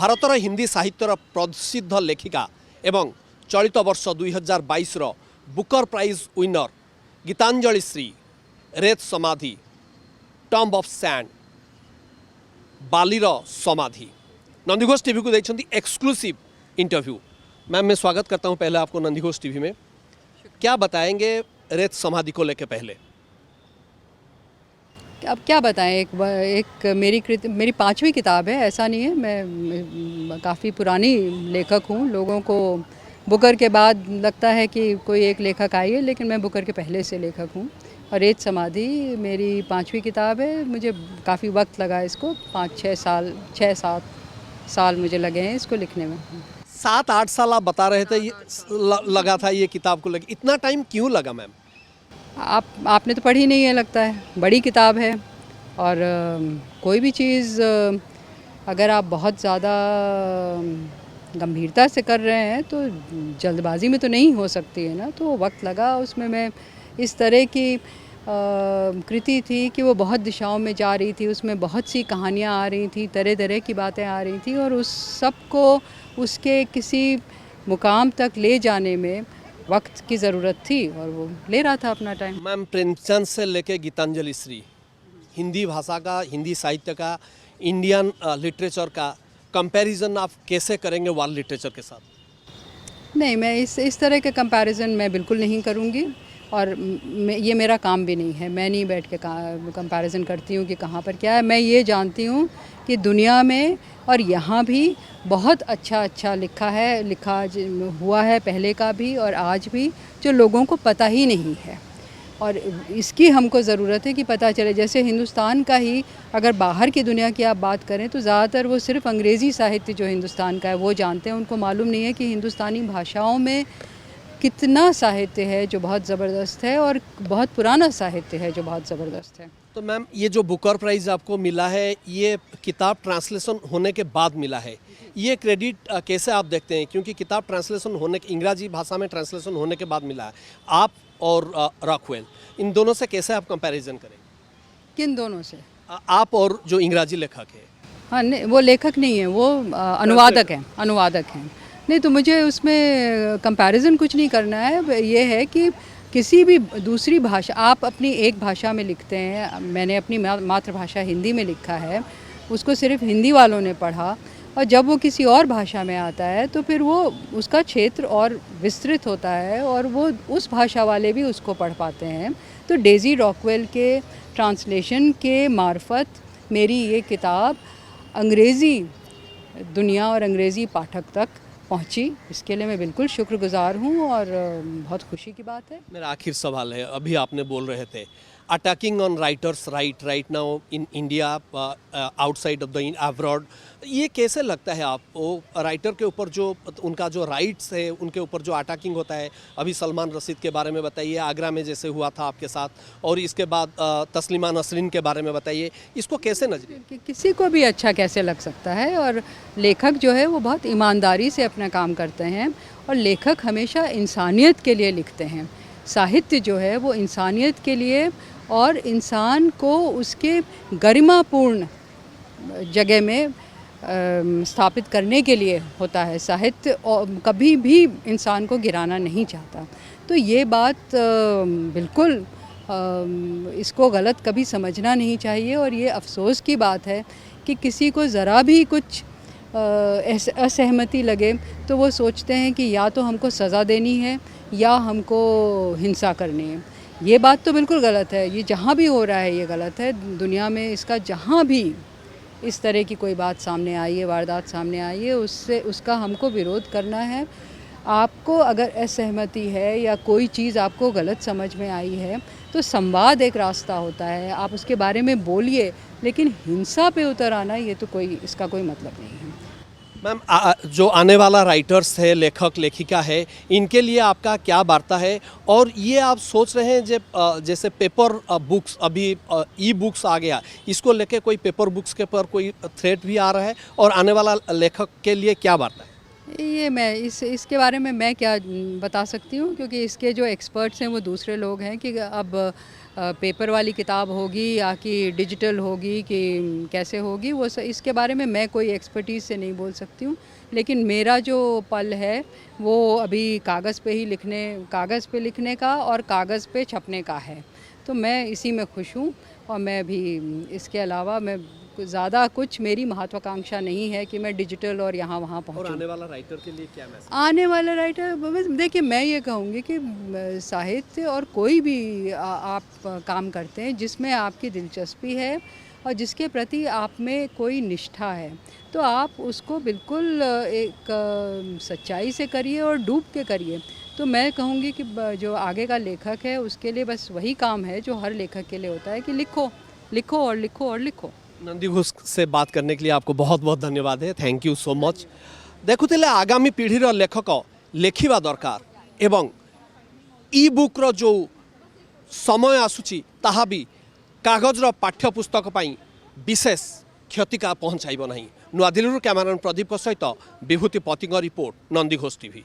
भारतर हिंदी साहित्यर प्रसिद्ध लेखिका एवं चलित वर्ष 2022 Booker prize winner Geetanjali Shree Ret Samadhi tomb of sand बालीर समाधि नंदीघोष टीवी को देखते एक्सक्लूसिव इंटरव्यू। मैम मैं स्वागत करता हूं पहले आपको नंदीघोष टीवी में। क्या बताएंगे रेत समाधि को लेकर पहले? अब क्या बताएं, एक मेरी 5वीं किताब है, ऐसा नहीं है। मैं काफ़ी पुरानी लेखक हूँ। लोगों को बुकर के बाद लगता है कि कोई एक लेखक आई है, लेकिन मैं बुकर के पहले से लेखक हूँ। और रेत समाधि मेरी 5वीं किताब है। मुझे काफ़ी वक्त लगा इसको, 6-7 साल मुझे लगे हैं इसको लिखने में। 7-8 साल आप बता रहे थे लगा था ये किताब को लगे, इतना टाइम क्यों लगा मैम? आपने तो पढ़ी नहीं है लगता है। बड़ी किताब है और कोई भी चीज़ अगर आप बहुत ज़्यादा गंभीरता से कर रहे हैं तो जल्दबाजी में तो नहीं हो सकती है ना। तो वक्त लगा उसमें। मैं इस तरह की कृति थी कि वो बहुत दिशाओं में जा रही थी, उसमें बहुत सी कहानियाँ आ रही थी, तरह तरह की बातें आ रही थी और उस सब को उसके किसी मुकाम तक ले जाने में वक्त की ज़रूरत थी और वो ले रहा था अपना टाइम। मैम प्रेमचंद से लेके गीतांजलि श्री, हिंदी भाषा का, हिंदी साहित्य का, इंडियन लिटरेचर का कंपैरिजन आप कैसे करेंगे वर्ल्ड लिटरेचर के साथ? नहीं, मैं इस तरह के कंपैरिजन मैं बिल्कुल नहीं करूँगी और ये मेरा काम भी नहीं है। मैं नहीं बैठ के कंपैरिजन करती हूँ कि कहाँ पर क्या है। मैं ये जानती हूँ कि दुनिया में और यहाँ भी बहुत अच्छा लिखा हुआ है, पहले का भी और आज भी, जो लोगों को पता ही नहीं है। और इसकी हमको ज़रूरत है कि पता चले। जैसे हिंदुस्तान का ही अगर बाहर की दुनिया की आप बात करें तो ज़्यादातर वो सिर्फ़ अंग्रेज़ी साहित्य जो हिंदुस्तान का है वो जानते हैं। उनको मालूम नहीं है कि हिंदुस्तानी भाषाओं में कितना साहित्य है जो बहुत ज़बरदस्त है और बहुत पुराना साहित्य है जो बहुत ज़बरदस्त है। तो मैम ये जो बुकर प्राइज़ आपको मिला है, ये किताब ट्रांसलेशन होने के बाद मिला है, ये क्रेडिट कैसे आप देखते हैं? क्योंकि किताब ट्रांसलेशन होने के, इंग्रजी भाषा में ट्रांसलेशन होने के बाद मिला है। आप और रॉकवेल, इन दोनों से कैसे आप कंपैरिजन करें? किन दोनों से? आप और जो इंग्रजी लेखक है। हाँ, नहीं, वो लेखक नहीं है, वो अनुवादक हैं। नहीं, तो मुझे उसमें कंपैरिजन कुछ नहीं करना है। ये है कि किसी भी दूसरी भाषा, आप अपनी एक भाषा में लिखते हैं। मैंने अपनी मातृभाषा हिंदी में लिखा है, उसको सिर्फ हिंदी वालों ने पढ़ा और जब वो किसी और भाषा में आता है तो फिर वो उसका क्षेत्र और विस्तृत होता है और वो उस भाषा वाले भी उसको पढ़ पाते हैं। तो डेज़ी रॉकवेल के ट्रांसलेशन के मार्फत मेरी ये किताब अंग्रेज़ी दुनिया और अंग्रेज़ी पाठक तक पहुंची। इसके लिए मैं बिल्कुल शुक्रगुजार हूं और बहुत खुशी की बात है। मेरा आखिर सवाल है, अभी आपने बोल रहे थे attacking on writers right now in India, outside of the abroad, ये कैसे लगता है आप वो राइटर के ऊपर जो उनका जो राइट्स है उनके ऊपर जो अटैकिंग होता है? अभी सलमान रशीद के बारे में बताइए, आगरा में जैसे हुआ था आपके साथ, और इसके बाद तस्लीमा नसरीन के बारे में बताइए, इसको कैसे नजरिए? किसी को भी अच्छा कैसे लग सकता है। और लेखक जो है वो बहुत ईमानदारी से अपना काम करते हैं और लेखक हमेशा इंसानियत के लिए लिखते हैं। साहित्य जो है वो इंसानियत के लिए और इंसान को उसके गरिमापूर्ण जगह में स्थापित करने के लिए होता है। साहित्य कभी भी इंसान को गिराना नहीं चाहता। तो ये बात बिल्कुल इसको गलत कभी समझना नहीं चाहिए और ये अफसोस की बात है कि किसी को ज़रा भी कुछ असहमति लगे तो वो सोचते हैं कि या तो हमको सज़ा देनी है या हमको हिंसा करनी है। ये बात तो बिल्कुल गलत है। ये जहाँ भी हो रहा है ये गलत है। दुनिया में इसका जहाँ भी इस तरह की कोई बात सामने आई है, वारदात सामने आई है, उसका हमको विरोध करना है। आपको अगर असहमति है या कोई चीज़ आपको गलत समझ में आई है तो संवाद एक रास्ता होता है, आप उसके बारे में बोलिए, लेकिन हिंसा पे उतर आना ये तो इसका कोई मतलब नहीं है। मैम जो आने वाला राइटर्स है, लेखक लेखिका है, इनके लिए आपका क्या वार्ता है? और ये आप सोच रहे हैं जैसे पेपर बुक्स, अभी ई बुक्स आ गया, इसको लेके कोई पेपर बुक्स के पर कोई थ्रेट भी आ रहा है, और आने वाला लेखक के लिए क्या वार्ता है? ये मैं इसके बारे में मैं क्या बता सकती हूँ, क्योंकि इसके जो एक्सपर्ट्स हैं वो दूसरे लोग हैं कि अब पेपर वाली किताब होगी या कि डिजिटल होगी कि कैसे होगी वो इसके बारे में मैं कोई एक्सपर्टीज़ से नहीं बोल सकती हूँ। लेकिन मेरा जो पल है वो अभी कागज़ पे लिखने का और कागज़ पे छपने का है। तो मैं इसी में खुश हूँ और मैं भी इसके अलावा मैं ज़्यादा कुछ मेरी महत्वाकांक्षा नहीं है कि मैं डिजिटल और यहाँ वहाँ और पहुँचूँ। आने वाला राइटर के लिए क्या मैसेज? आने वाला राइटर बस देखिए मैं ये कहूँगी कि साहित्य और कोई भी आप काम करते हैं जिसमें आपकी दिलचस्पी है और जिसके प्रति आप में कोई निष्ठा है तो आप उसको बिल्कुल एक सच्चाई से करिए और डूब के करिए। तो मैं कहूँगी कि जो आगे का लेखक है उसके लिए बस वही काम है जो हर लेखक के लिए होता है कि लिखो लिखो और लिखो और लिखो। नंदी घोष से बात करने के लिए आपको बहुत बहुत धन्यवाद है। Thank you so much. देखुले आगामी पीढ़ीर लेखक लेखिबा दरकार एवं ई बुक्र जो समय आसुची ताहा भी कागजर पाठ्यपुस्तक पाई विशेष क्षतिका पहुँचाइब नहीं। नुआदिल्ली कैमरामैन प्रदीप सहित विभूति पति रिपोर्ट, नंदी घोष टीवी।